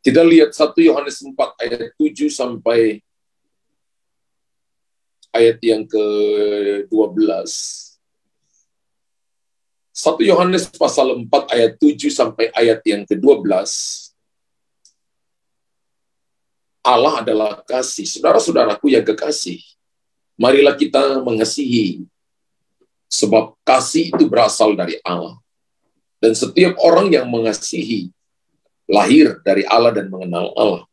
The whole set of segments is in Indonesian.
Kita lihat 1 Yohanes 4 ayat 7 sampai ayat yang ke-12. 1 Yohanes pasal 4 ayat 7 sampai ayat yang ke-12. Allah adalah kasih. Saudara-saudaraku yang kekasih, marilah kita mengasihi, sebab kasih itu berasal dari Allah. Dan setiap orang yang mengasihi lahir dari Allah dan mengenal Allah.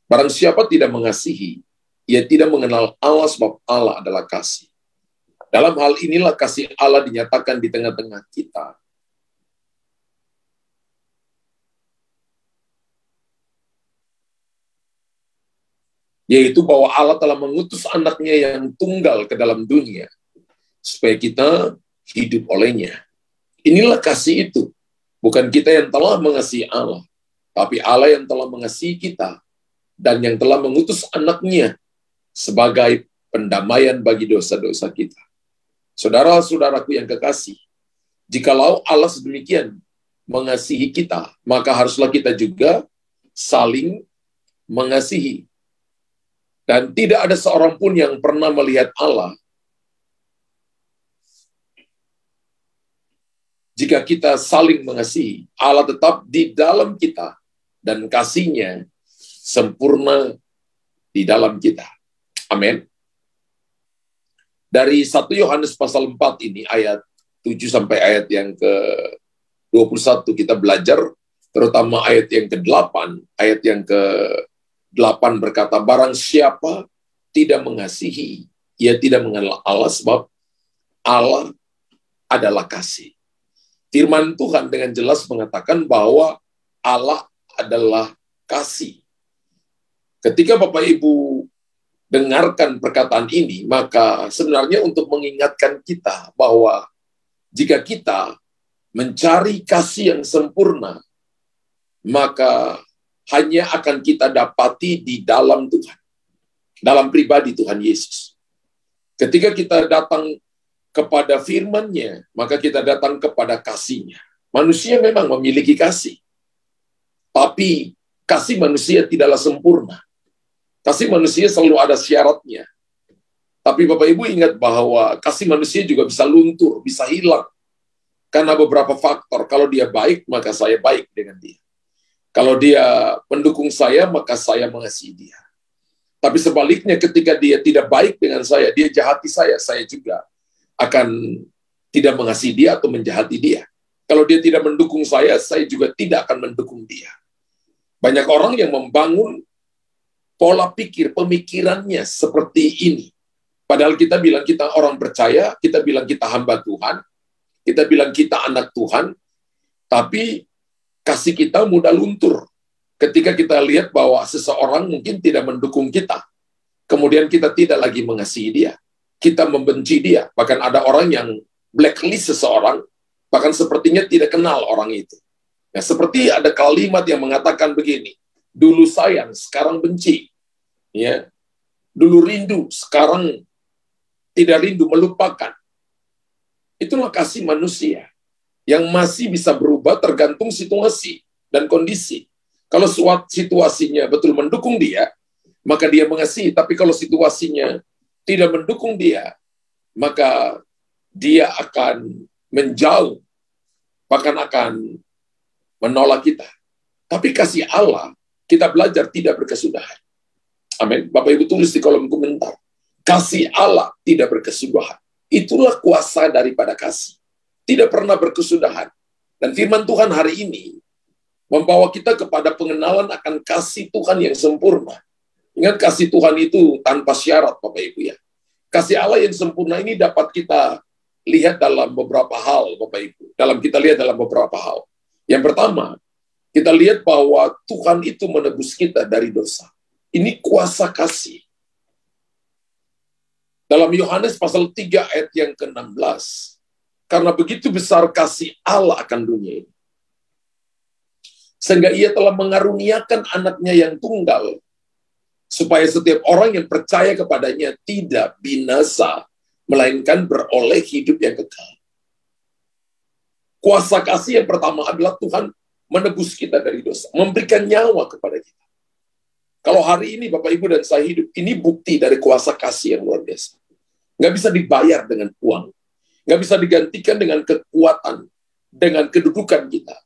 Barang siapa tidak mengasihi, ia tidak mengenal Allah, sebab Allah adalah kasih. Dalam hal inilah kasih Allah dinyatakan di tengah-tengah kita, yaitu bahwa Allah telah mengutus anaknya yang tunggal ke dalam dunia, supaya kita hidup olehnya. Inilah kasih itu. Bukan kita yang telah mengasihi Allah, tapi Allah yang telah mengasihi kita, dan yang telah mengutus anaknya sebagai pendamaian bagi dosa-dosa kita. Saudara-saudaraku yang kekasih, jikalau Allah sedemikian mengasihi kita, maka haruslah kita juga saling mengasihi. Dan tidak ada seorang pun yang pernah melihat Allah jika kita saling mengasihi. Allah tetap di dalam kita, dan kasih-Nya sempurna di dalam kita. Amin. Dari 1 Yohanes pasal 4 ini, ayat 7 sampai ayat yang ke-21, kita belajar, terutama ayat yang ke-8, ayat yang ke-8 berkata, barang siapa tidak mengasihi, ia tidak mengenal Allah, sebab Allah adalah kasih. Firman Tuhan dengan jelas mengatakan bahwa Allah adalah kasih. Ketika Bapak Ibu dengarkan perkataan ini, maka sebenarnya untuk mengingatkan kita bahwa jika kita mencari kasih yang sempurna, maka hanya akan kita dapati di dalam Tuhan, dalam pribadi Tuhan Yesus. Ketika kita datang kepada firman-Nya, maka kita datang kepada kasih-Nya. Manusia memang memiliki kasih, tapi kasih manusia tidaklah sempurna. Kasih manusia selalu ada syaratnya. Tapi Bapak Ibu ingat bahwa kasih manusia juga bisa luntur, bisa hilang. Karena beberapa faktor. Kalau dia baik, maka saya baik dengan dia. Kalau dia mendukung saya, maka saya mengasihi dia. Tapi sebaliknya ketika dia tidak baik dengan saya, dia jahati saya juga akan tidak mengasihi dia atau menjahati dia. Kalau dia tidak mendukung saya juga tidak akan mendukung dia. Banyak orang yang membangun pola pikir, pemikirannya seperti ini. Padahal kita bilang kita orang percaya, kita bilang kita hamba Tuhan, kita bilang kita anak Tuhan, tapi kasih kita mudah luntur. Ketika kita lihat bahwa seseorang mungkin tidak mendukung kita, kemudian kita tidak lagi mengasihi dia, kita membenci dia. Bahkan ada orang yang blacklist seseorang, bahkan sepertinya tidak kenal orang itu. Nah, seperti ada kalimat yang mengatakan begini, dulu sayang, sekarang benci. Ya, dulu rindu, sekarang tidak rindu, melupakan. Itulah kasih manusia yang masih bisa berubah tergantung situasi dan kondisi. Kalau situasinya betul mendukung dia, maka dia mengasihi. Tapi kalau situasinya tidak mendukung dia, maka dia akan menjauh, bahkan akan menolak kita. Tapi kasih Allah, kita belajar tidak berkesudahan. Amin. Bapak Ibu tulis di kolom komentar. Kasih Allah tidak berkesudahan. Itulah kuasa daripada kasih. Tidak pernah berkesudahan. Dan firman Tuhan hari ini membawa kita kepada pengenalan akan kasih Tuhan yang sempurna. Ingat, kasih Tuhan itu tanpa syarat, Bapak Ibu ya. Kasih Allah yang sempurna ini dapat kita lihat dalam beberapa hal, Bapak Ibu. Kita lihat dalam beberapa hal. Yang pertama, kita lihat bahwa Tuhan itu menebus kita dari dosa. Ini kuasa kasih. Dalam Yohanes pasal 3 ayat yang ke-16. Karena begitu besar kasih Allah akan dunia ini, sehingga ia telah mengaruniakan anaknya yang tunggal, supaya setiap orang yang percaya kepadanya tidak binasa, melainkan beroleh hidup yang kekal. Kuasa kasih yang pertama adalah Tuhan menebus kita dari dosa, memberikan nyawa kepada kita. Kalau hari ini Bapak Ibu dan saya hidup, ini bukti dari kuasa kasih yang luar biasa. Nggak bisa dibayar dengan uang. Nggak bisa digantikan dengan kekuatan, dengan kedudukan kita.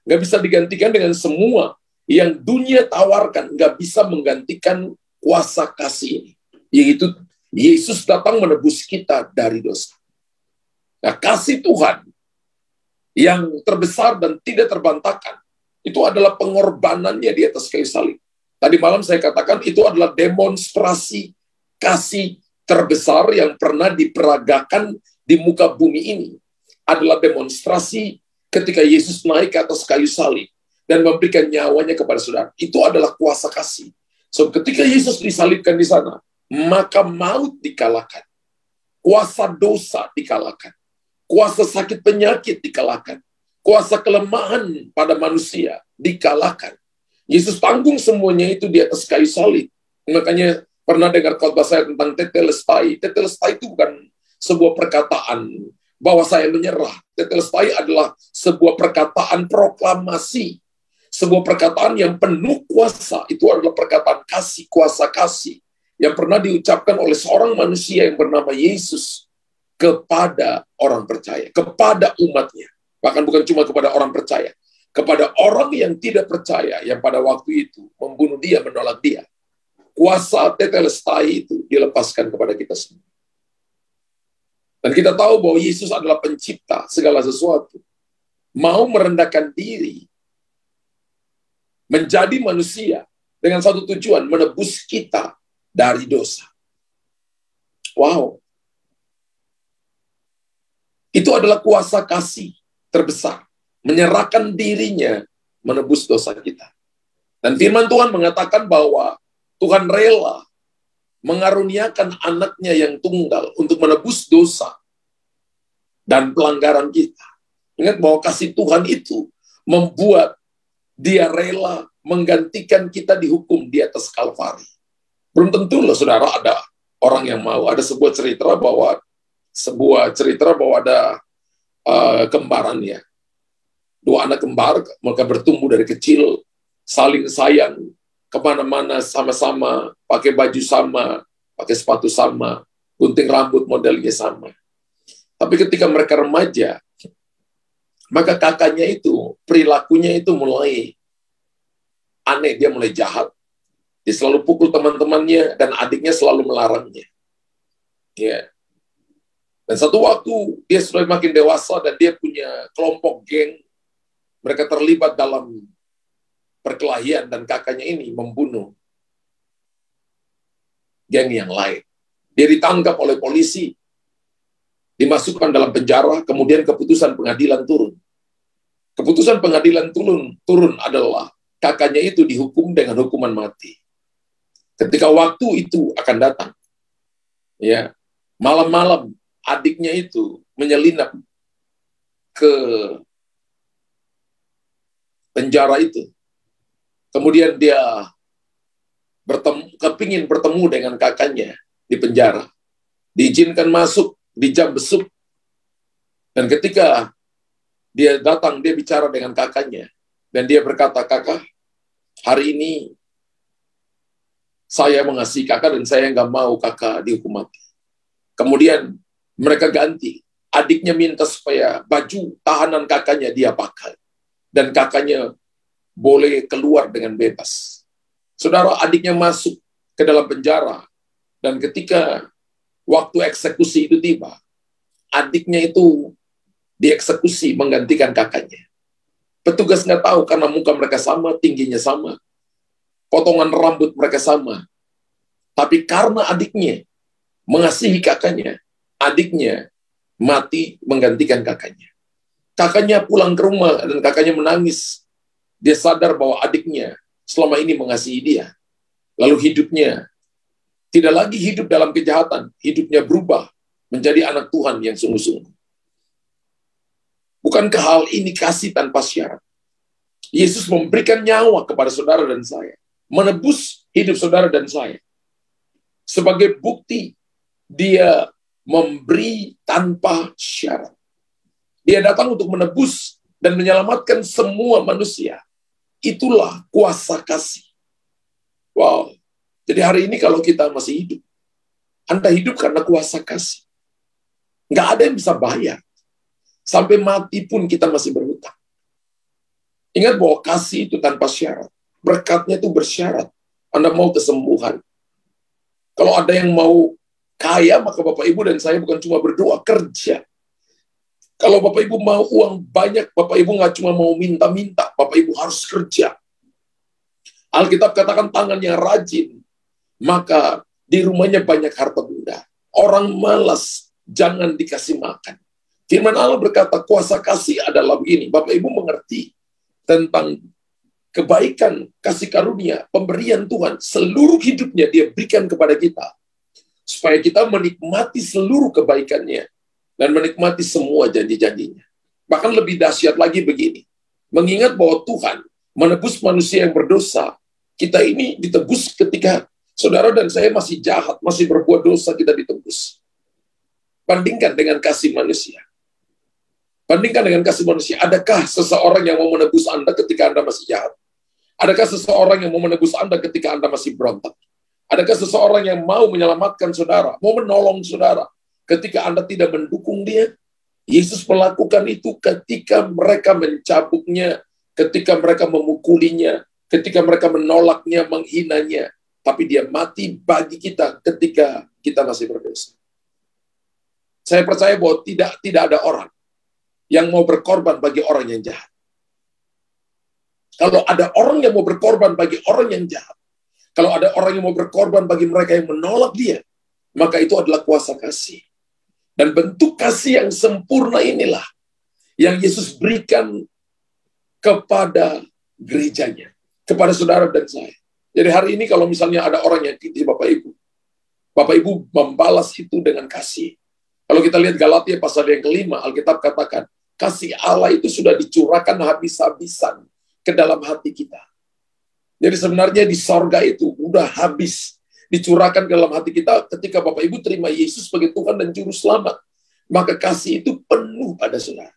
Nggak bisa digantikan dengan semua yang dunia tawarkan. Nggak bisa menggantikan kuasa kasih ini. Yaitu Yesus datang menebus kita dari dosa. Nah, kasih Tuhan yang terbesar dan tidak terbantahkan, itu adalah pengorbanannya di atas kayu salib. Tadi malam saya katakan itu adalah demonstrasi kasih terbesar yang pernah diperagakan di muka bumi ini. Adalah demonstrasi ketika Yesus naik ke atas kayu salib dan memberikan nyawanya kepada saudara. Itu adalah kuasa kasih. So, ketika Yesus disalibkan di sana, maka maut dikalahkan. Kuasa dosa dikalahkan. Kuasa sakit penyakit dikalahkan. Kuasa kelemahan pada manusia dikalahkan. Yesus tanggung semuanya itu di atas kayu salib. Makanya pernah dengar khotbah saya tentang tetelestai. Tetelestai itu bukan sebuah perkataan bahwa saya menyerah. Tetelestai adalah sebuah perkataan proklamasi. Sebuah perkataan yang penuh kuasa. Itu adalah perkataan kasih, kuasa kasih. Yang pernah diucapkan oleh seorang manusia yang bernama Yesus kepada orang percaya, kepada umatnya. Bahkan bukan cuma kepada orang percaya, kepada orang yang tidak percaya, yang pada waktu itu membunuh dia, menolak dia. Kuasa tetelestai itu dilepaskan kepada kita semua. Dan kita tahu bahwa Yesus adalah pencipta segala sesuatu. Mau merendahkan diri, menjadi manusia, dengan satu tujuan, menebus kita dari dosa. Wow. Itu adalah kuasa kasih terbesar. Menyerahkan dirinya menebus dosa kita. Dan firman Tuhan mengatakan bahwa Tuhan rela mengaruniakan anaknya yang tunggal untuk menebus dosa dan pelanggaran kita. Ingat bahwa kasih Tuhan itu membuat dia rela menggantikan kita dihukum di atas Kalvari. Belum tentu loh saudara ada orang yang mau. Ada sebuah cerita bahwa ada kembarannya. Dua anak kembar, mereka bertumbuh dari kecil, saling sayang, kemana-mana sama-sama, pakai baju sama, pakai sepatu sama, gunting rambut modelnya sama. Tapi ketika mereka remaja, maka kakaknya itu, perilakunya itu mulai aneh, dia mulai jahat. Dia selalu pukul teman-temannya, dan adiknya selalu melarangnya. Ya. Dan satu waktu dia sudah makin dewasa dan dia punya kelompok geng. Mereka terlibat dalam perkelahian dan kakaknya ini membunuh geng yang lain. Dia ditangkap oleh polisi, dimasukkan dalam penjara, kemudian keputusan pengadilan turun. Keputusan pengadilan turun adalah kakaknya itu dihukum dengan hukuman mati. Ketika waktu itu akan datang, ya, malam-malam adiknya itu menyelinap ke penjara itu. Kemudian dia kepingin bertemu dengan kakaknya di penjara. Diizinkan masuk di jam besuk. Dan ketika dia datang, dia bicara dengan kakaknya. Dan dia berkata, "Kakak, hari ini saya mengasihi kakak dan saya nggak mau kakak dihukum mati." Kemudian mereka ganti. Adiknya minta supaya baju tahanan kakaknya dia pakai. Dan kakaknya boleh keluar dengan bebas. Saudara, adiknya masuk ke dalam penjara. Dan ketika waktu eksekusi itu tiba, adiknya itu dieksekusi menggantikan kakaknya. Petugas nggak tahu karena muka mereka sama, tingginya sama, potongan rambut mereka sama. Tapi karena adiknya mengasihi kakaknya, adiknya mati menggantikan kakaknya. Kakaknya pulang ke rumah dan kakaknya menangis. Dia sadar bahwa adiknya selama ini mengasihi dia. Lalu hidupnya tidak lagi hidup dalam kejahatan. Hidupnya berubah menjadi anak Tuhan yang sungguh-sungguh. Bukankah hal ini kasih tanpa syarat? Yesus memberikan nyawa kepada saudara dan saya. Menebus hidup saudara dan saya. Sebagai bukti dia memberi tanpa syarat. Dia datang untuk menebus dan menyelamatkan semua manusia. Itulah kuasa kasih. Wow. Jadi hari ini kalau kita masih hidup, Anda hidup karena kuasa kasih. Nggak ada yang bisa bayar. Sampai mati pun kita masih berhutang. Ingat bahwa kasih itu tanpa syarat. Berkatnya itu bersyarat. Anda mau kesembuhan. Kalau ada yang mau kaya, maka Bapak Ibu dan saya bukan cuma berdoa, kerja. Kalau Bapak Ibu mau uang banyak, Bapak Ibu nggak cuma mau minta-minta, Bapak Ibu harus kerja. Alkitab katakan tangan yang rajin, maka di rumahnya banyak harta benda. Orang malas, jangan dikasih makan. Firman Allah berkata, kuasa kasih adalah begini. Bapak Ibu mengerti tentang kebaikan, kasih karunia, pemberian Tuhan. Seluruh hidupnya dia berikan kepada kita. Supaya kita menikmati seluruh kebaikannya. Dan menikmati semua janji-janjinya. Bahkan lebih dahsyat lagi begini. Mengingat bahwa Tuhan menebus manusia yang berdosa. Kita ini ditebus ketika saudara dan saya masih jahat, masih berbuat dosa, kita ditebus. Bandingkan dengan kasih manusia. Bandingkan dengan kasih manusia. Adakah seseorang yang mau menebus Anda ketika Anda masih jahat? Adakah seseorang yang mau menebus Anda ketika Anda masih berontak? Adakah seseorang yang mau menyelamatkan saudara, mau menolong saudara ketika Anda tidak mendukung dia? Yesus melakukan itu ketika mereka mencabuknya, ketika mereka memukulinya, ketika mereka menolaknya, menghinanya. Tapi dia mati bagi kita ketika kita masih berdosa. Saya percaya bahwa tidak ada orang yang mau berkorban bagi orang yang jahat. Kalau ada orang yang mau berkorban bagi orang yang jahat, kalau ada orang yang mau berkorban bagi mereka yang menolak dia, maka itu adalah kuasa kasih. Dan bentuk kasih yang sempurna inilah yang Yesus berikan kepada gerejanya, kepada saudara dan saya. Jadi hari ini kalau misalnya ada orang yang titip Bapak Ibu membalas itu dengan kasih. Kalau kita lihat Galatia pasal yang kelima, Alkitab katakan, kasih Allah itu sudah dicurahkan habis-habisan ke dalam hati kita. Jadi sebenarnya di sorga itu udah habis dicurahkan ke dalam hati kita ketika Bapak Ibu terima Yesus sebagai Tuhan dan Juru Selamat. Maka kasih itu penuh pada saudara.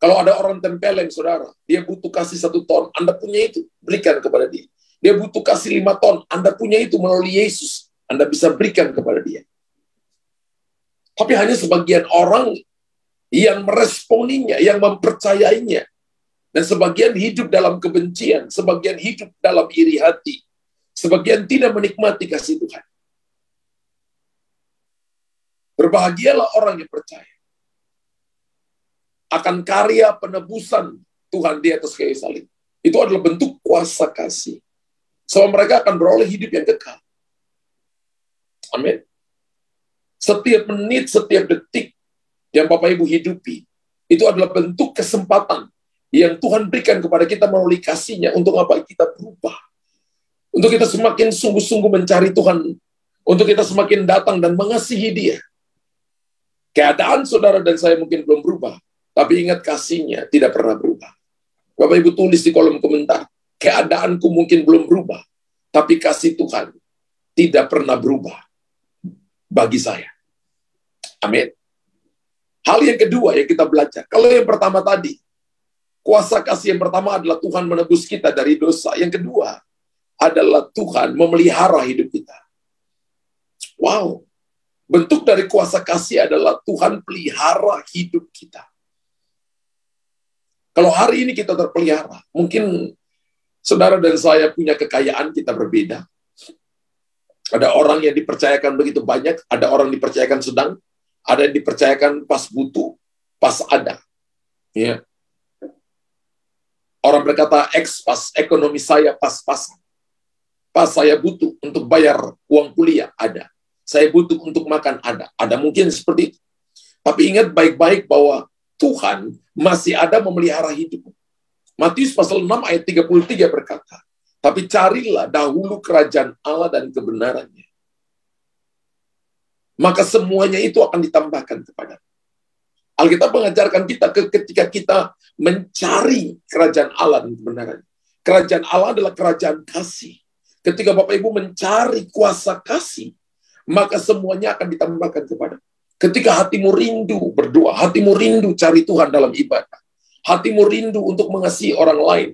Kalau ada orang tempeleng saudara, dia butuh kasih 1 ton, Anda punya itu, berikan kepada dia. Dia butuh kasih 5 ton, Anda punya itu melalui Yesus, Anda bisa berikan kepada dia. Tapi hanya sebagian orang yang meresponinya, yang mempercayainya. Dan sebagian hidup dalam kebencian, sebagian hidup dalam iri hati, sebagian tidak menikmati kasih Tuhan. Berbahagialah orang yang percaya akan karya penebusan Tuhan di atas kayu salib. Itu adalah bentuk kuasa kasih. Sebab mereka akan beroleh hidup yang kekal. Amin. Setiap menit, setiap detik yang Bapak Ibu hidupi, itu adalah bentuk kesempatan yang Tuhan berikan kepada kita melalui kasih-Nya untuk apa? Kita berubah. Untuk kita semakin sungguh-sungguh mencari Tuhan. Untuk kita semakin datang dan mengasihi Dia. Keadaan saudara dan saya mungkin belum berubah, tapi ingat kasih-Nya tidak pernah berubah. Bapak Ibu tulis di kolom komentar, keadaanku mungkin belum berubah, tapi kasih Tuhan tidak pernah berubah bagi saya. Amin. Hal yang kedua yang kita belajar, kalau yang pertama tadi, kuasa kasih yang pertama adalah Tuhan menebus kita dari dosa. Yang kedua adalah Tuhan memelihara hidup kita. Wow. Bentuk dari kuasa kasih adalah Tuhan pelihara hidup kita. Kalau hari ini kita terpelihara, mungkin saudara dan saya punya kekayaan, kita berbeda. Ada orang yang dipercayakan begitu banyak, ada orang dipercayakan sedang, ada yang dipercayakan pas butuh, pas ada. Ya. Orang berkata, pas ekonomi saya pas-pasan. Pas saya butuh untuk bayar uang kuliah, ada. Saya butuh untuk makan, ada. Ada mungkin seperti itu. Tapi ingat baik-baik bahwa Tuhan masih ada memelihara hidup. Matius pasal 6 ayat 33 berkata, tapi carilah dahulu kerajaan Allah dan kebenarannya. Maka semuanya itu akan ditambahkan kepada. Alkitab mengajarkan kita ketika kita mencari kerajaan Allah dan kebenarannya. Kerajaan Allah adalah kerajaan kasih. Ketika Bapak Ibu mencari kuasa kasih, maka semuanya akan ditambahkan kepada. Ketika hatimu rindu berdoa, hatimu rindu cari Tuhan dalam ibadah, Hatimu rindu untuk mengasihi orang lain.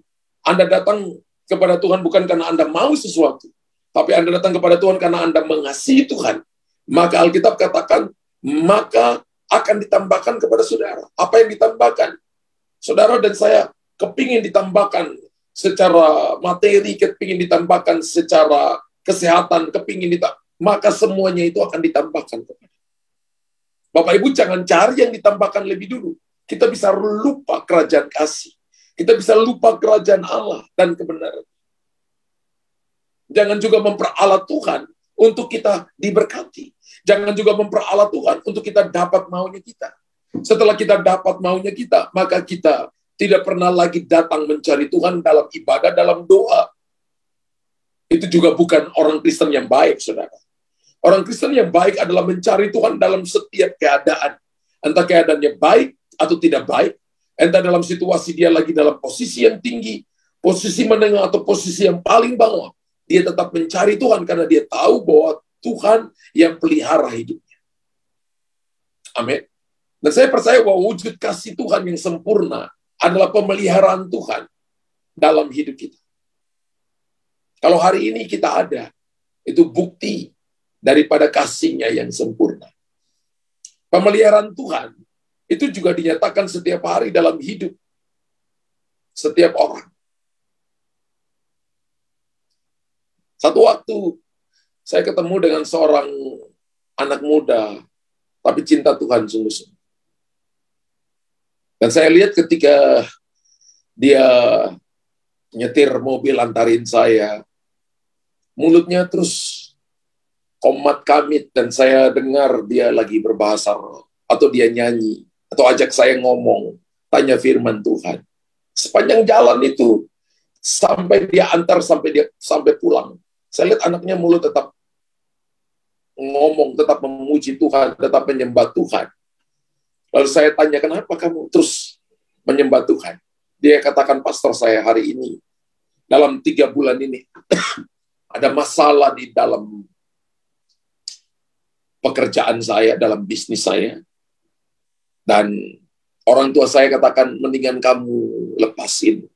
Anda datang kepada Tuhan bukan karena Anda mau sesuatu, tapi Anda datang kepada Tuhan karena Anda mengasihi Tuhan. Maka Alkitab katakan, maka akan ditambahkan kepada saudara. Apa yang ditambahkan? Saudara dan saya kepingin ditambahkan secara materi, kepingin ditambahkan secara kesehatan, kepingin maka semuanya itu akan ditambahkan kepada. Bapak Ibu jangan cari yang ditambahkan lebih dulu. Kita bisa lupa kerajaan kasih. Kita bisa lupa kerajaan Allah dan kebenaran. Jangan juga memperalat Tuhan untuk kita diberkati. Jangan juga memperalat Tuhan untuk kita dapat maunya kita. Setelah kita dapat maunya kita, maka kita tidak pernah lagi datang mencari Tuhan dalam ibadah, dalam doa. Itu juga bukan orang Kristen yang baik, saudara. Orang Kristen yang baik adalah mencari Tuhan dalam setiap keadaan. Entah keadaannya baik atau tidak baik, entah dalam situasi dia lagi dalam posisi yang tinggi, posisi menengah, atau posisi yang paling bawah, dia tetap mencari Tuhan karena dia tahu bahwa Tuhan yang pelihara hidupnya. Amin. Dan saya percaya bahwa wujud kasih Tuhan yang sempurna adalah pemeliharaan Tuhan dalam hidup kita. Kalau hari ini kita ada, itu bukti daripada kasih-Nya yang sempurna. Pemeliharaan Tuhan itu juga dinyatakan setiap hari dalam hidup setiap orang. Satu waktu saya ketemu dengan seorang anak muda, tapi cinta Tuhan sungguh-sungguh. Dan saya lihat ketika dia nyetir mobil antarin saya, mulutnya terus komat kamit, dan saya dengar dia lagi berbahasa roh, atau dia nyanyi, atau ajak saya ngomong, tanya firman Tuhan. Sepanjang jalan itu, sampai dia antar, sampai pulang, saya lihat anaknya mulut tetap ngomong, tetap memuji Tuhan, tetap menyembah Tuhan. Lalu saya tanya, kenapa kamu terus menyembah Tuhan? Dia katakan, pastor, saya hari ini, dalam 3 bulan ini, ada masalah di dalam pekerjaan saya, dalam bisnis saya. Dan orang tua saya katakan, mendingan kamu lepasin.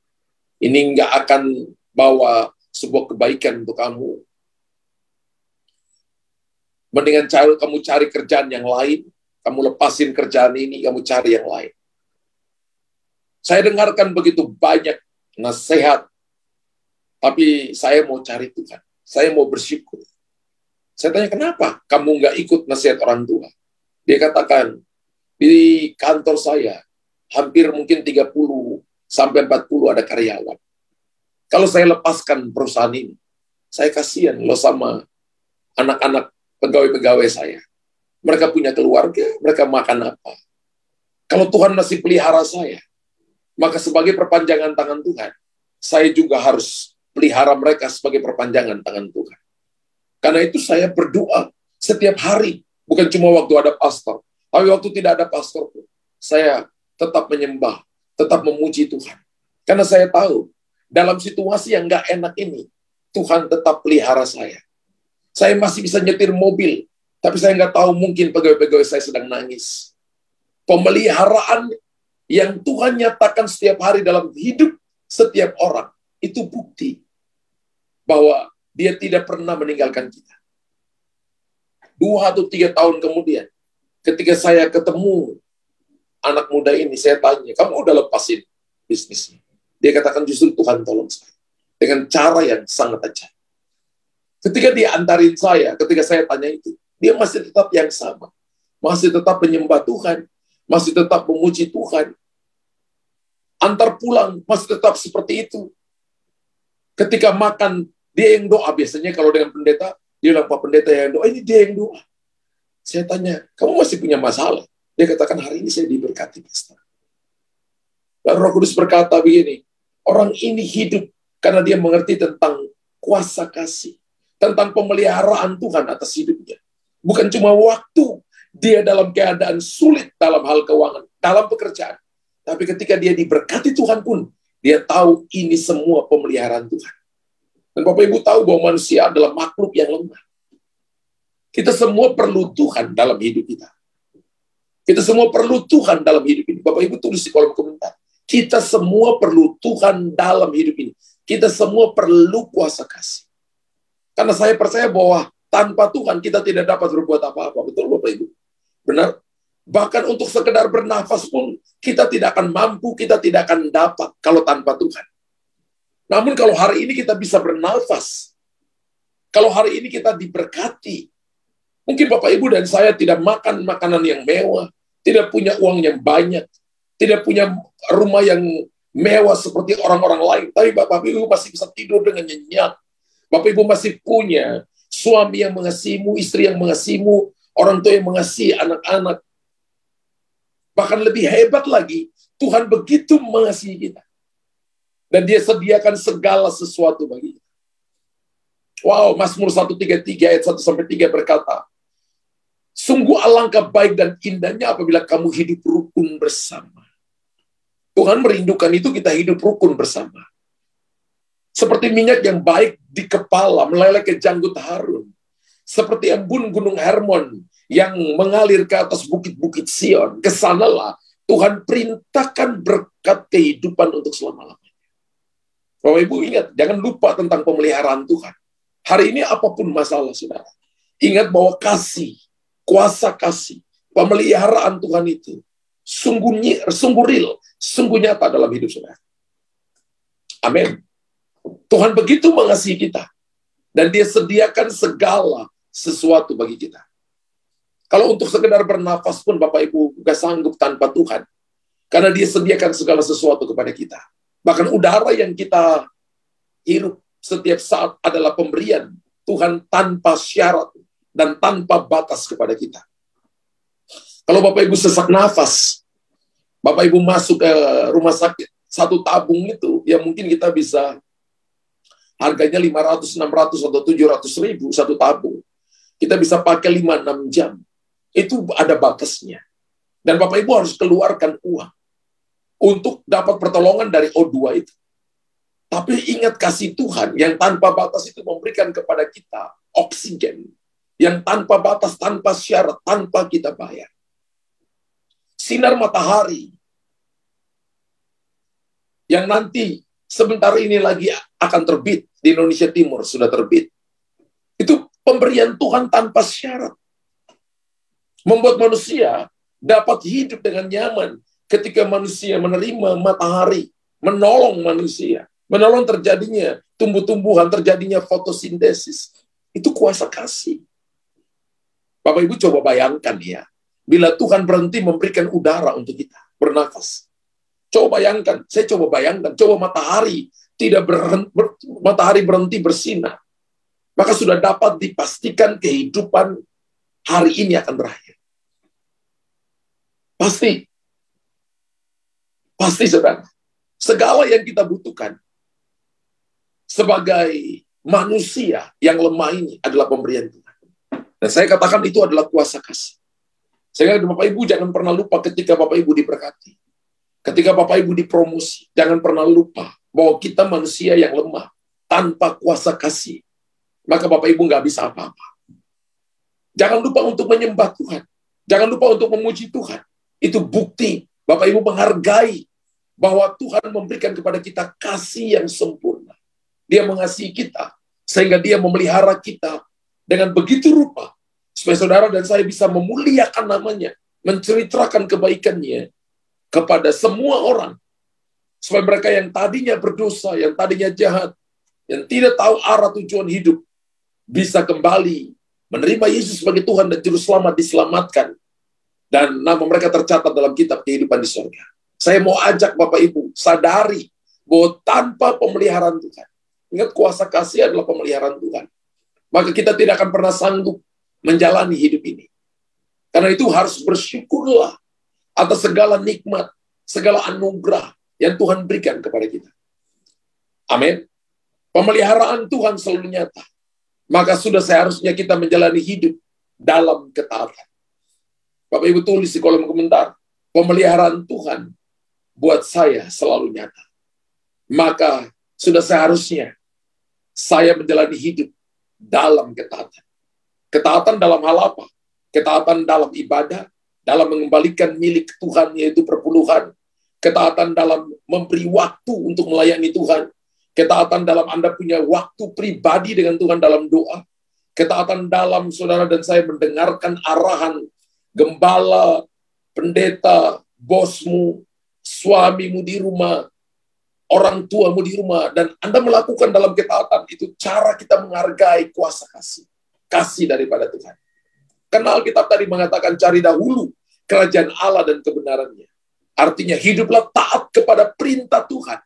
Ini nggak akan bawa sebuah kebaikan untuk kamu. Mendingan kamu cari kerjaan yang lain. Kamu lepasin kerjaan ini, kamu cari yang lain. Saya dengarkan begitu banyak nasihat, tapi saya mau cari Tuhan. Saya mau bersyukur. Saya tanya, kenapa kamu nggak ikut nasihat orang tua? Dia katakan, di kantor saya, hampir mungkin 30 sampai 40 ada karyawan. Kalau saya lepaskan perusahaan ini, saya kasihan loh sama anak-anak pegawai-pegawai saya. Mereka punya keluarga, mereka makan apa? Kalau Tuhan masih pelihara saya, maka sebagai perpanjangan tangan Tuhan, saya juga harus pelihara mereka sebagai perpanjangan tangan Tuhan. Karena itu saya berdoa setiap hari, bukan cuma waktu ada pastor, tapi waktu tidak ada pastor pun, saya tetap menyembah, tetap memuji Tuhan. Karena saya tahu, dalam situasi yang nggak enak ini, Tuhan tetap pelihara saya. Saya masih bisa nyetir mobil, tapi saya nggak tahu, mungkin pegawai-pegawai saya sedang nangis. Pemeliharaan yang Tuhan nyatakan setiap hari dalam hidup setiap orang, itu bukti bahwa Dia tidak pernah meninggalkan kita. 2 atau 3 tahun kemudian, ketika saya ketemu anak muda ini, saya tanya, kamu udah lepasin bisnisnya? Dia katakan, justru Tuhan tolong saya. Dengan cara yang sangat ajaib. Ketika dia antarin saya, ketika saya tanya itu, dia masih tetap yang sama. Masih tetap menyembah Tuhan. Masih tetap memuji Tuhan. Antar pulang, masih tetap seperti itu. Ketika makan, dia yang doa. Biasanya kalau dengan pendeta, dia bilang, Pak Pendeta yang doa, ini dia yang doa. Saya tanya, kamu masih punya masalah? Dia katakan, hari ini saya diberkati, Pastor. Dan Roh Kudus berkata begini, orang ini hidup karena dia mengerti tentang kuasa kasih, tentang pemeliharaan Tuhan atas hidupnya. Bukan cuma waktu dia dalam keadaan sulit dalam hal keuangan, dalam pekerjaan. Tapi ketika dia diberkati Tuhan pun, dia tahu ini semua pemeliharaan Tuhan. Dan Bapak Ibu tahu bahwa manusia adalah makhluk yang lemah. Kita semua perlu Tuhan dalam hidup kita. Kita semua perlu Tuhan dalam hidup ini. Bapak Ibu tulis di kolom komentar. Kita semua perlu Tuhan dalam hidup ini. Kita semua perlu kuasa kasih. Karena saya percaya bahwa tanpa Tuhan kita tidak dapat berbuat apa-apa. Betul Bapak Ibu? Benar? Bahkan untuk sekedar bernafas pun kita tidak akan mampu, kita tidak akan dapat kalau tanpa Tuhan. Namun kalau hari ini kita bisa bernafas, kalau hari ini kita diberkati, mungkin Bapak Ibu dan saya tidak makan makanan yang mewah, tidak punya uang yang banyak, tidak punya rumah yang mewah seperti orang-orang lain, tapi Bapak Ibu masih bisa tidur dengan nyenyak. Bapak Ibu masih punya suami yang mengasihimu, istri yang mengasihimu, orang tua yang mengasihi anak-anak. Bahkan lebih hebat lagi, Tuhan begitu mengasihi kita. Dan Dia sediakan segala sesuatu bagi kita. Wow, Mazmur 133 ayat 1-3 berkata, sungguh alangkah baik dan indahnya apabila kamu hidup rukun bersama. Tuhan merindukan itu kita hidup rukun bersama. Seperti minyak yang baik di kepala meleleh ke janggut Harun. Seperti embun gunung Hermon yang mengalir ke atas bukit-bukit Sion. Kesanalah Tuhan perintahkan berkat kehidupan untuk selama-lamanya. Bapak Ibu ingat, jangan lupa tentang pemeliharaan Tuhan. Hari ini apapun masalah saudara, ingat bahwa kasih, kuasa kasih, pemeliharaan Tuhan itu sungguh real, sungguh nyata dalam hidup saudara. Amin. Tuhan begitu mengasihi kita, dan Dia sediakan segala sesuatu bagi kita. Kalau untuk sekedar bernafas pun Bapak Ibu gak sanggup tanpa Tuhan, karena Dia sediakan segala sesuatu kepada kita. Bahkan udara yang kita hirup setiap saat adalah pemberian Tuhan tanpa syarat dan tanpa batas kepada kita. Kalau Bapak Ibu sesak nafas, Bapak Ibu masuk ke rumah sakit, satu tabung itu, ya mungkin kita bisa, harganya 500, 600, atau 700 ribu satu tabung. Kita bisa pakai 5-6 jam. Itu ada batasnya. Dan Bapak Ibu harus keluarkan uang untuk dapat pertolongan dari O2 itu. Tapi ingat kasih Tuhan yang tanpa batas itu memberikan kepada kita oksigen. Yang tanpa batas, tanpa syarat, tanpa kita bayar. Sinar matahari yang nanti sebentar ini lagi akan terbit di Indonesia Timur, sudah terbit. Itu pemberian Tuhan tanpa syarat. Membuat manusia dapat hidup dengan nyaman ketika manusia menerima matahari, menolong manusia, menolong terjadinya tumbuh-tumbuhan, terjadinya fotosintesis. Itu kuasa kasih. Bapak Ibu coba bayangkan ya, bila Tuhan berhenti memberikan udara untuk kita bernafas. Coba bayangkan, saya coba bayangkan, coba matahari matahari berhenti bersinar, maka sudah dapat dipastikan kehidupan hari ini akan berakhir. Pasti saudara. Segala yang kita butuhkan sebagai manusia yang lemah ini adalah pemberian Tuhan. Dan saya katakan itu adalah kuasa kasih. Sehingga Bapak Ibu jangan pernah lupa ketika Bapak Ibu diberkati. Ketika Bapak Ibu dipromosi, jangan pernah lupa bahwa kita manusia yang lemah tanpa kuasa kasih. Maka Bapak Ibu nggak bisa apa-apa. Jangan lupa untuk menyembah Tuhan. Jangan lupa untuk memuji Tuhan. Itu bukti Bapak Ibu menghargai bahwa Tuhan memberikan kepada kita kasih yang sempurna. Dia mengasihi kita, sehingga Dia memelihara kita dengan begitu rupa, supaya saudara dan saya bisa memuliakan namanya, menceritakan kebaikannya kepada semua orang, supaya mereka yang tadinya berdosa, yang tadinya jahat, yang tidak tahu arah tujuan hidup, bisa kembali menerima Yesus sebagai Tuhan dan Juru Selamat, diselamatkan, dan nama mereka tercatat dalam kitab kehidupan di surga. Saya mau ajak Bapak Ibu sadari bahwa tanpa pemeliharaan Tuhan, ingat kuasa kasih adalah pemeliharaan Tuhan, maka kita tidak akan pernah sanggup menjalani hidup ini. Karena itu harus bersyukurlah atas segala nikmat, segala anugerah yang Tuhan berikan kepada kita. Amin. Pemeliharaan Tuhan selalu nyata. Maka sudah seharusnya kita menjalani hidup dalam ketaatan. Bapak Ibu tulis di kolom komentar, pemeliharaan Tuhan buat saya selalu nyata. Maka sudah seharusnya saya menjalani hidup dalam ketaatan. Ketaatan dalam hal apa? Ketaatan dalam ibadah, dalam mengembalikan milik Tuhan, yaitu perpuluhan. ketaatan dalam memberi waktu untuk melayani Tuhan, ketaatan dalam Anda punya waktu pribadi dengan Tuhan dalam doa, ketaatan dalam saudara dan saya mendengarkan arahan gembala, pendeta, bosmu, suamimu di rumah, orang tuamu di rumah, dan Anda melakukan dalam ketaatan, itu cara kita menghargai kuasa kasih. Kasih daripada Tuhan. Karena Alkitab tadi mengatakan cari dahulu kerajaan Allah dan kebenarannya. Artinya hiduplah taat kepada perintah Tuhan.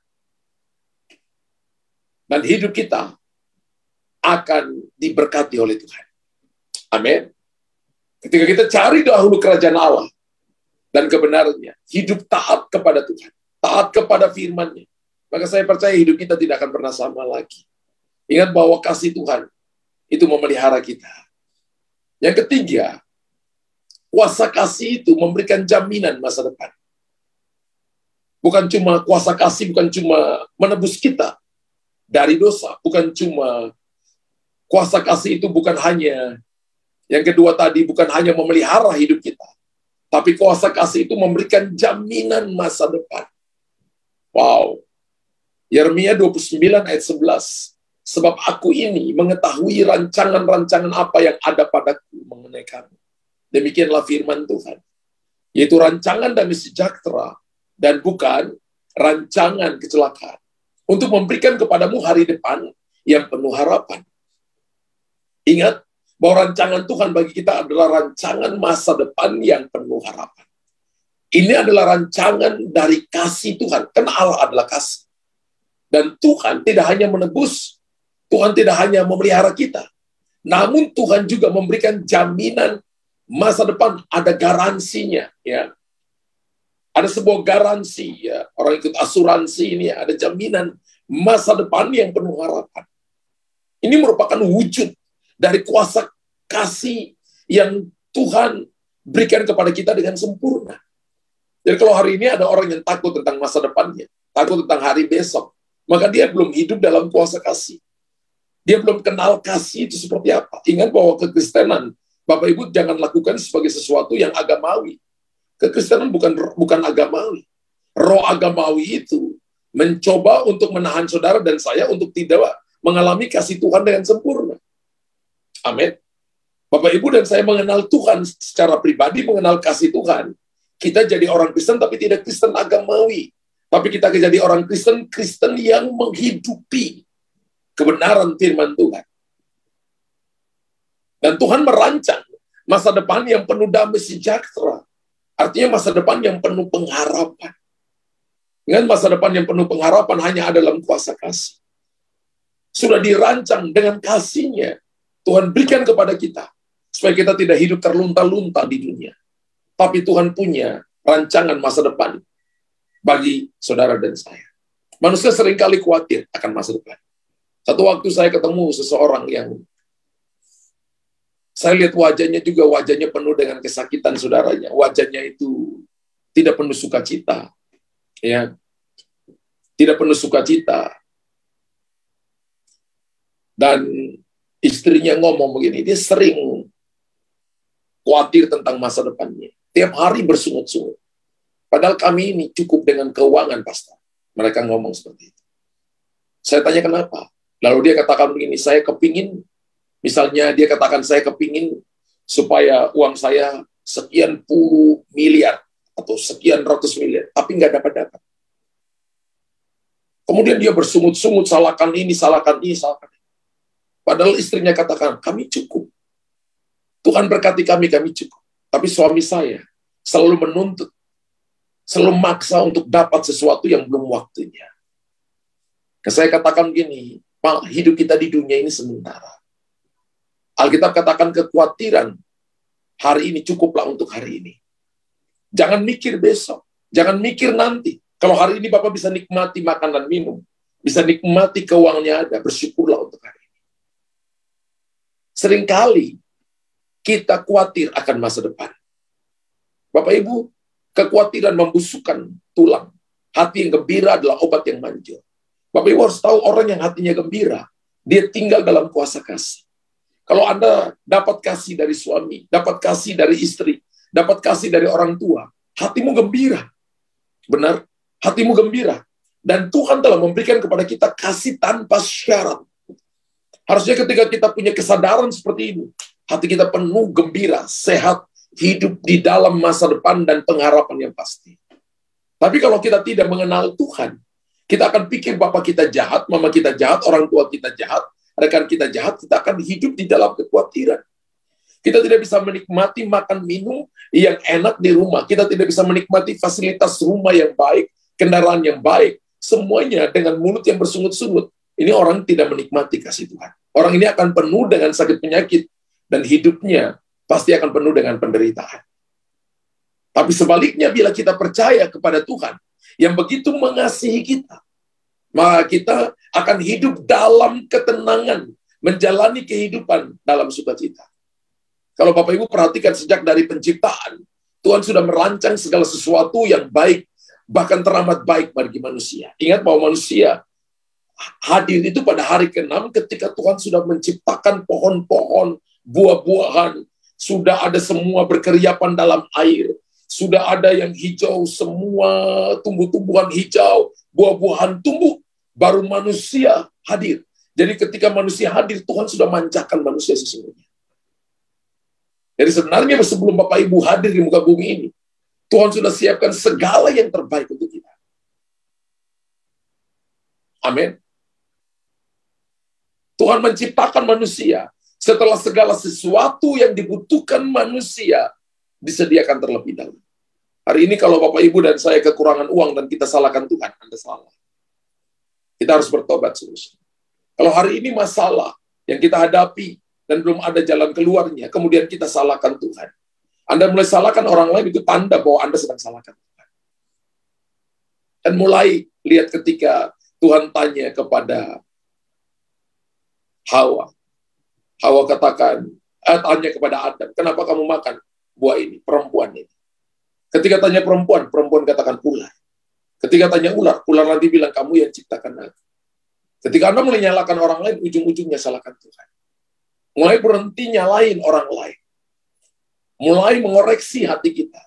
Dan hidup kita akan diberkati oleh Tuhan. Amin. Ketika kita cari dahulu kerajaan Allah dan kebenarannya, hidup taat kepada Tuhan, taat kepada firman-Nya, maka saya percaya hidup kita tidak akan pernah sama lagi. Ingat bahwa kasih Tuhan itu memelihara kita. Yang ketiga, kuasa kasih itu memberikan jaminan masa depan. Bukan cuma kuasa kasih, bukan cuma menebus kita dari dosa, bukan cuma kuasa kasih itu bukan hanya, yang kedua tadi, bukan hanya memelihara hidup kita, tapi kuasa kasih itu memberikan jaminan masa depan. Wow. Yeremia 29 ayat 11. Sebab aku ini mengetahui rancangan-rancangan apa yang ada padaku mengenai kamu. Demikianlah firman Tuhan. Yaitu rancangan damai sejahtera dan bukan rancangan kecelakaan. Untuk memberikan kepadamu hari depan yang penuh harapan. Ingat bahwa rancangan Tuhan bagi kita adalah rancangan masa depan yang penuh harapan. Ini adalah rancangan dari kasih Tuhan. Karena Allah adalah kasih. Dan Tuhan tidak hanya menebus, Tuhan tidak hanya memelihara kita, namun Tuhan juga memberikan jaminan masa depan, ada garansinya, ya. Ada sebuah garansi, ya. Orang ikut asuransi ini ada jaminan masa depan yang penuh harapan. Ini merupakan wujud dari kuasa kasih yang Tuhan berikan kepada kita dengan sempurna. Jadi kalau hari ini ada orang yang takut tentang masa depannya, takut tentang hari besok, maka dia belum hidup dalam kuasa kasih. Dia belum kenal kasih itu seperti apa. Ingat bahwa kekristenan, Bapak Ibu jangan lakukan sebagai sesuatu yang agamawi. Kekristenan bukan agamawi. Roh agamawi itu mencoba untuk menahan saudara dan saya untuk tidak mengalami kasih Tuhan dengan sempurna. Amin. Bapak Ibu dan saya mengenal Tuhan secara pribadi, mengenal kasih Tuhan. Kita jadi orang Kristen tapi tidak Kristen agamawi. Tapi kita jadi orang Kristen, Kristen yang menghidupi kebenaran firman Tuhan. Dan Tuhan merancang masa depan yang penuh damai sejahtera. Artinya masa depan yang penuh pengharapan. Dengan masa depan yang penuh pengharapan hanya ada dalam kuasa kasih. Sudah dirancang dengan kasih-Nya. Tuhan berikan kepada kita. Supaya kita tidak hidup terlunta-lunta di dunia. Tapi Tuhan punya rancangan masa depan bagi saudara dan saya. Manusia seringkali khawatir akan masa depan. Satu waktu saya ketemu seseorang yang saya lihat wajahnya juga, wajahnya penuh dengan kesakitan saudaranya. Wajahnya itu tidak penuh sukacita. Ya. Tidak penuh sukacita. Dan istrinya ngomong begini, dia sering khawatir tentang masa depannya. Tiap hari bersungut-sungut. Padahal kami ini cukup dengan keuangan, Pastor. Mereka ngomong seperti itu. Saya tanya kenapa? Lalu dia katakan begini, saya kepingin, misalnya dia katakan saya kepingin supaya uang saya sekian puluh miliar atau sekian ratus miliar, tapi nggak dapat-dapat. Kemudian dia bersungut-sungut, salahkan ini, salahkan ini, salahkan ini. Padahal istrinya katakan, kami cukup. Tuhan berkati kami cukup. Tapi suami saya selalu menuntut, selalu maksa untuk dapat sesuatu yang belum waktunya. Saya katakan gini, Pak, hidup kita di dunia ini sementara. Alkitab katakan kekhawatiran hari ini cukuplah untuk hari ini. Jangan mikir besok, jangan mikir nanti. Kalau hari ini Bapak bisa nikmati makan dan minum, bisa nikmati keuangannya ada, bersyukurlah untuk hari ini. Seringkali kita khawatir akan masa depan. Bapak Ibu, kekhawatiran membusukkan tulang. Hati yang gembira adalah obat yang manjur. Bapak Ibu harus tahu orang yang hatinya gembira, dia tinggal dalam kuasa kasih. Kalau Anda dapat kasih dari suami, dapat kasih dari istri, dapat kasih dari orang tua, hatimu gembira. Benar? Hatimu gembira. Dan Tuhan telah memberikan kepada kita kasih tanpa syarat. Harusnya ketika kita punya kesadaran seperti ini, hati kita penuh gembira, sehat, hidup di dalam masa depan dan pengharapan yang pasti. Tapi kalau kita tidak mengenal Tuhan, kita akan pikir bapak kita jahat, mama kita jahat, orang tua kita jahat, rekan kita jahat, kita akan hidup di dalam kekhawatiran. Kita tidak bisa menikmati makan minum yang enak di rumah. Kita tidak bisa menikmati fasilitas rumah yang baik, kendaraan yang baik. Semuanya dengan mulut yang bersungut-sungut. Ini orang tidak menikmati kasih Tuhan. Orang ini akan penuh dengan sakit penyakit. Dan hidupnya pasti akan penuh dengan penderitaan. Tapi sebaliknya bila kita percaya kepada Tuhan yang begitu mengasihi kita, maka kita akan hidup dalam ketenangan, menjalani kehidupan dalam sukacita. Kalau Bapak Ibu perhatikan sejak dari penciptaan, Tuhan sudah merancang segala sesuatu yang baik, bahkan teramat baik bagi manusia. Ingat bahwa manusia hadir itu pada hari ke-6 ketika Tuhan sudah menciptakan pohon-pohon, buah-buahan, sudah ada semua berkeriapan dalam air, sudah ada yang hijau, semua tumbuh-tumbuhan hijau, buah-buahan tumbuh, baru manusia hadir. Jadi ketika manusia hadir, Tuhan sudah manjakan manusia sesungguhnya. Jadi sebenarnya sebelum Bapak Ibu hadir di muka bumi ini, Tuhan sudah siapkan segala yang terbaik untuk kita. Amin. Tuhan menciptakan manusia setelah segala sesuatu yang dibutuhkan manusia disediakan terlebih dahulu. Hari ini kalau Bapak Ibu dan saya kekurangan uang dan kita salahkan Tuhan, Anda salah. Kita harus bertobat sungguh. Kalau hari ini masalah yang kita hadapi dan belum ada jalan keluarnya, kemudian kita salahkan Tuhan. Anda mulai salahkan orang lain, itu tanda bahwa Anda sedang salahkan Tuhan. Dan mulai lihat ketika Tuhan tanya kepada Hawa. Hawa tanya kepada Adam, kenapa kamu makan buah ini, perempuan ini? Ketika tanya perempuan, perempuan katakan ular. Ketika tanya ular, ular nanti bilang kamu yang ciptakan aku. Ketika Anda mulai nyalakan orang lain, ujung-ujungnya salahkan Tuhan. Mulai berhenti nyalain orang lain. Mulai mengoreksi hati kita.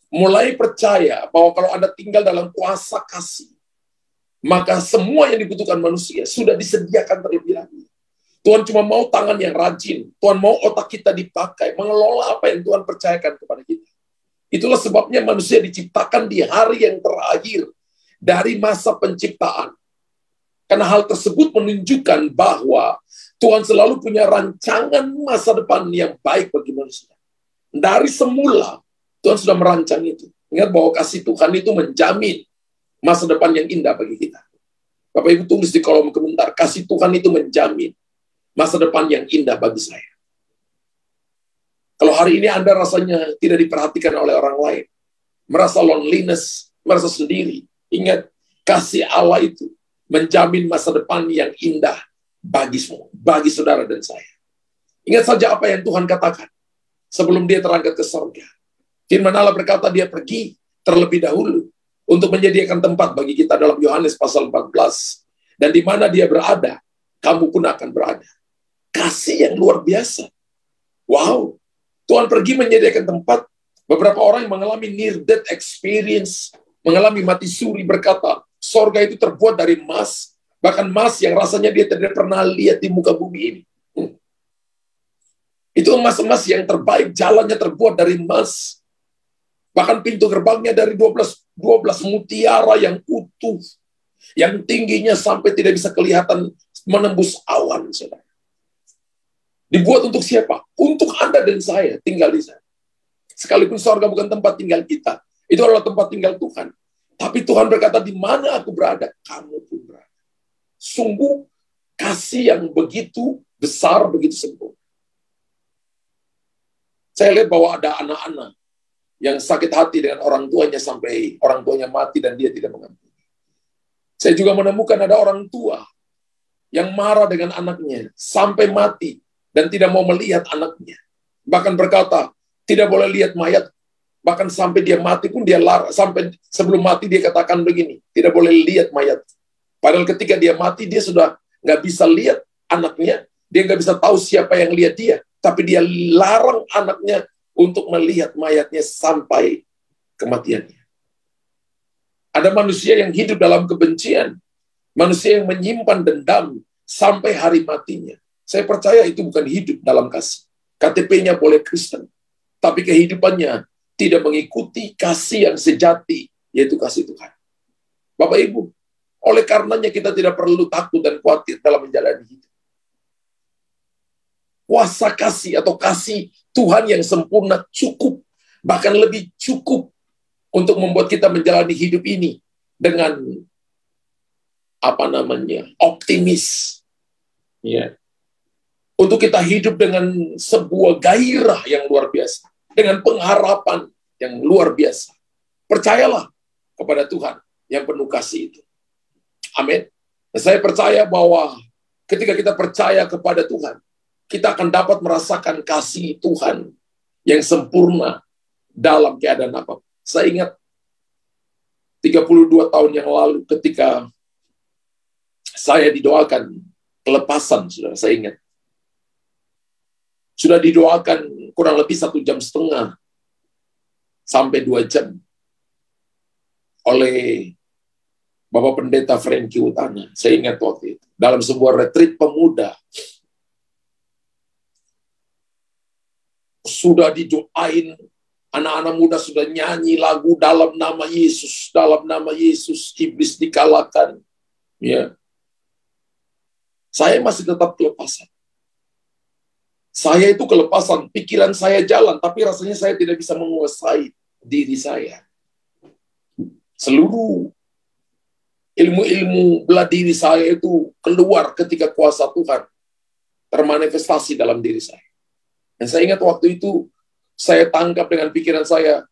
Mulai percaya bahwa kalau Anda tinggal dalam kuasa kasih, maka semua yang dibutuhkan manusia sudah disediakan terlebih dahulu. Tuhan cuma mau tangan yang rajin. Tuhan mau otak kita dipakai, mengelola apa yang Tuhan percayakan kepada kita. Itulah sebabnya manusia diciptakan di hari yang terakhir dari masa penciptaan. Karena hal tersebut menunjukkan bahwa Tuhan selalu punya rancangan masa depan yang baik bagi manusia. Dari semula, Tuhan sudah merancang itu. Ingat bahwa kasih Tuhan itu menjamin masa depan yang indah bagi kita. Bapak Ibu tulis di kolom komentar, kasih Tuhan itu menjamin masa depan yang indah bagi saya. Kalau hari ini Anda rasanya tidak diperhatikan oleh orang lain, merasa loneliness, merasa sendiri, ingat, kasih Allah itu menjamin masa depan yang indah bagi semua, bagi saudara dan saya. Ingat saja apa yang Tuhan katakan sebelum dia terangkat ke surga. Firman Allah berkata dia pergi terlebih dahulu untuk menyediakan tempat bagi kita dalam Yohanes pasal 14. Dan di mana dia berada, kamu pun akan berada. Kasih yang luar biasa. Wow. Tuhan pergi menyediakan tempat. Beberapa orang yang mengalami near-death experience, mengalami mati suri berkata, sorga itu terbuat dari emas. Bahkan emas yang rasanya dia tidak pernah lihat di muka bumi ini. Itu emas-emas yang terbaik, jalannya terbuat dari emas. Bahkan pintu gerbangnya dari 12 mutiara yang utuh. Yang tingginya sampai tidak bisa kelihatan menembus awan. Saudara. Dibuat untuk siapa? Untuk Anda dan saya tinggal di sana. Sekalipun surga bukan tempat tinggal kita. Itu adalah tempat tinggal Tuhan. Tapi Tuhan berkata, di mana aku berada, kamu pun berada. Sungguh kasih yang begitu besar, begitu sempurna. Saya lihat bahwa ada anak-anak yang sakit hati dengan orang tuanya sampai orang tuanya mati dan dia tidak mengampuni. Saya juga menemukan ada orang tua yang marah dengan anaknya sampai mati dan tidak mau melihat anaknya. Bahkan berkata, tidak boleh lihat mayat. Bahkan sampai dia mati pun dia larang. Sampai sebelum mati dia katakan begini, tidak boleh lihat mayat. Padahal ketika dia mati, dia sudah nggak bisa lihat anaknya. Dia nggak bisa tahu siapa yang lihat dia. Tapi dia larang anaknya untuk melihat mayatnya sampai kematiannya. Ada manusia yang hidup dalam kebencian, manusia yang menyimpan dendam sampai hari matinya. Saya percaya itu bukan hidup dalam kasih. KTP-nya boleh Kristen, tapi kehidupannya tidak mengikuti kasih yang sejati, yaitu kasih Tuhan. Bapak Ibu, oleh karenanya kita tidak perlu takut dan khawatir dalam menjalani hidup. Kuasa kasih atau kasih Tuhan yang sempurna cukup, bahkan lebih cukup untuk membuat kita menjalani hidup ini dengan optimis. Ya. Untuk kita hidup dengan sebuah gairah yang luar biasa, dengan pengharapan yang luar biasa. Percayalah kepada Tuhan yang penuh kasih itu. Amin. Saya percaya bahwa ketika kita percaya kepada Tuhan, kita akan dapat merasakan kasih Tuhan yang sempurna dalam keadaan apapun. Saya ingat 32 tahun yang lalu ketika saya didoakan kelepasan, saudara, saya ingat. Sudah didoakan kurang lebih 1,5 jam sampai 2 jam oleh Bapak Pendeta Frankie Utana. Saya ingat waktu itu. Dalam sebuah retreat pemuda. Sudah didoain, anak-anak muda sudah nyanyi lagu dalam nama Yesus, iblis dikalahkan. Ya. Saya masih tetap kelepasan. Saya itu kelepasan, pikiran saya jalan, tapi rasanya saya tidak bisa menguasai diri saya. Seluruh ilmu-ilmu bela diri saya itu keluar ketika kuasa Tuhan termanifestasi dalam diri saya. Dan saya ingat waktu itu, saya tangkap dengan pikiran saya,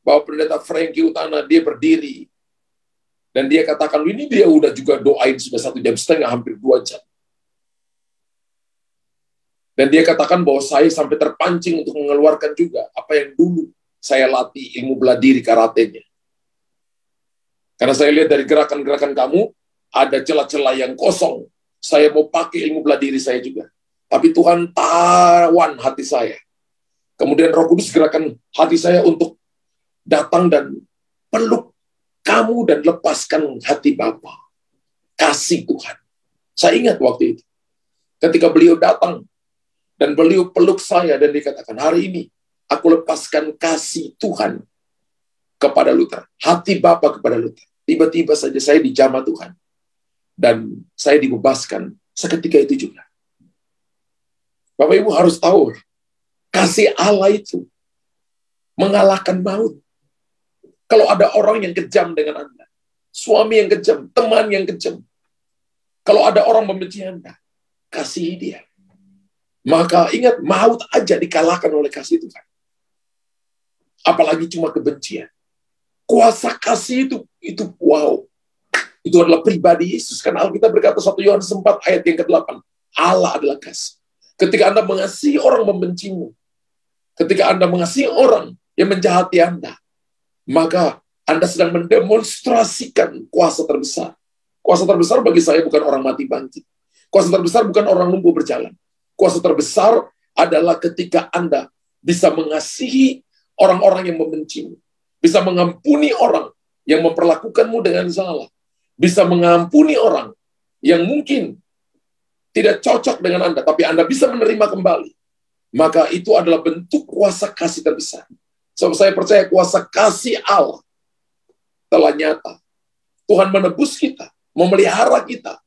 bahwa Pendeta Frankie Utana, dia berdiri, dan dia katakan, ini dia udah juga doain sudah 1,5 jam, hampir 2 jam. Dan dia katakan bahwa saya sampai terpancing untuk mengeluarkan juga apa yang dulu saya latih ilmu bela diri karatenya. Karena saya lihat dari gerakan-gerakan kamu, ada celah-celah yang kosong. Saya mau pakai ilmu bela diri saya juga. Tapi Tuhan tawan hati saya. Kemudian Roh Kudus gerakan hati saya untuk datang dan peluk kamu dan lepaskan hati Bapa. Kasih Tuhan. Saya ingat waktu itu. Ketika beliau datang dan beliau peluk saya dan dikatakan, hari ini aku lepaskan kasih Tuhan kepada Luther. Hati Bapa kepada Luther. Tiba-tiba saja saya dijamah Tuhan. Dan saya dibebaskan seketika itu juga. Bapak Ibu harus tahu, kasih Allah itu mengalahkan maut. Kalau ada orang yang kejam dengan Anda, suami yang kejam, teman yang kejam, kalau ada orang membenci Anda, kasihi dia. Maka ingat, maut aja dikalahkan oleh kasih Tuhan. Apalagi cuma kebencian. Kuasa kasih itu wow. Itu adalah pribadi Yesus. Karena Alkitab berkata 1 Yohanes 4 ayat yang ke-8. Allah adalah kasih. Ketika Anda mengasihi orang membencimu, ketika Anda mengasihi orang yang menjahati Anda, maka Anda sedang mendemonstrasikan kuasa terbesar. Kuasa terbesar bagi saya bukan orang mati bangkit. Kuasa terbesar bukan orang lumpuh berjalan. Kuasa terbesar adalah ketika Anda bisa mengasihi orang-orang yang membencimu. Bisa mengampuni orang yang memperlakukanmu dengan salah. Bisa mengampuni orang yang mungkin tidak cocok dengan Anda, tapi Anda bisa menerima kembali. Maka itu adalah bentuk kuasa kasih terbesar. Sebab saya percaya kuasa kasih Allah telah nyata. Tuhan menebus kita, memelihara kita,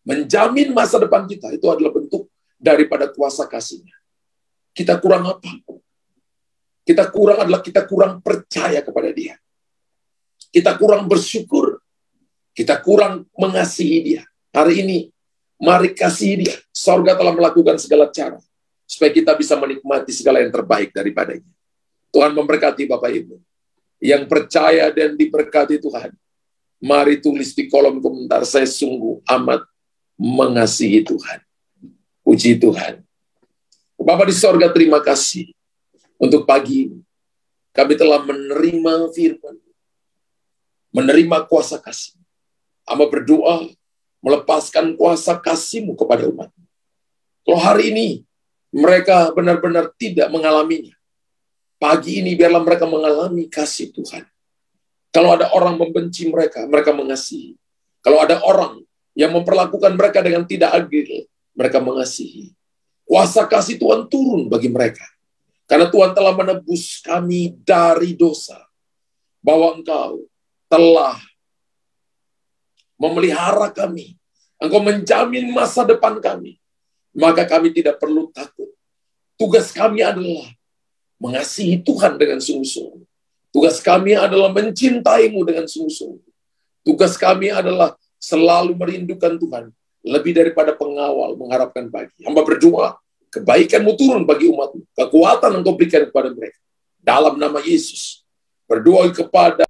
menjamin masa depan kita. Itu adalah bentuk daripada kuasa kasih-Nya. Kita kurang apa? Kita kurang percaya kepada Dia. Kita kurang bersyukur. Kita kurang mengasihi Dia. Hari ini, mari kasihi Dia. Sorga telah melakukan segala cara supaya kita bisa menikmati segala yang terbaik daripadanya. Tuhan memberkati Bapak Ibu. Yang percaya dan diberkati Tuhan, mari tulis di kolom komentar, saya sungguh amat mengasihi Tuhan. Puji Tuhan. Bapa di sorga, terima kasih untuk pagi ini. Kami telah menerima firman, menerima kuasa kasih. Hamba berdoa, melepaskan kuasa kasih-Mu kepada umat. Kalau hari ini mereka benar-benar tidak mengalaminya, pagi ini biarlah mereka mengalami kasih Tuhan. Kalau ada orang membenci mereka, mereka mengasihi. Kalau ada orang yang memperlakukan mereka dengan tidak adil, mereka mengasihi. Kuasa kasih Tuhan turun bagi mereka. Karena Tuhan telah menebus kami dari dosa. Bahwa Engkau telah memelihara kami. Engkau menjamin masa depan kami. Maka kami tidak perlu takut. Tugas kami adalah mengasihi Tuhan dengan sungguh-sungguh. Tugas kami adalah mencintaimu dengan sungguh-sungguh. Tugas kami adalah selalu merindukan Tuhan. Lebih daripada pengawal mengharapkan pagi. Hamba berdoa, kebaikanmu turun bagi umatmu. Kekuatan engkau berikan kepada mereka. Dalam nama Yesus. Berdoa kepada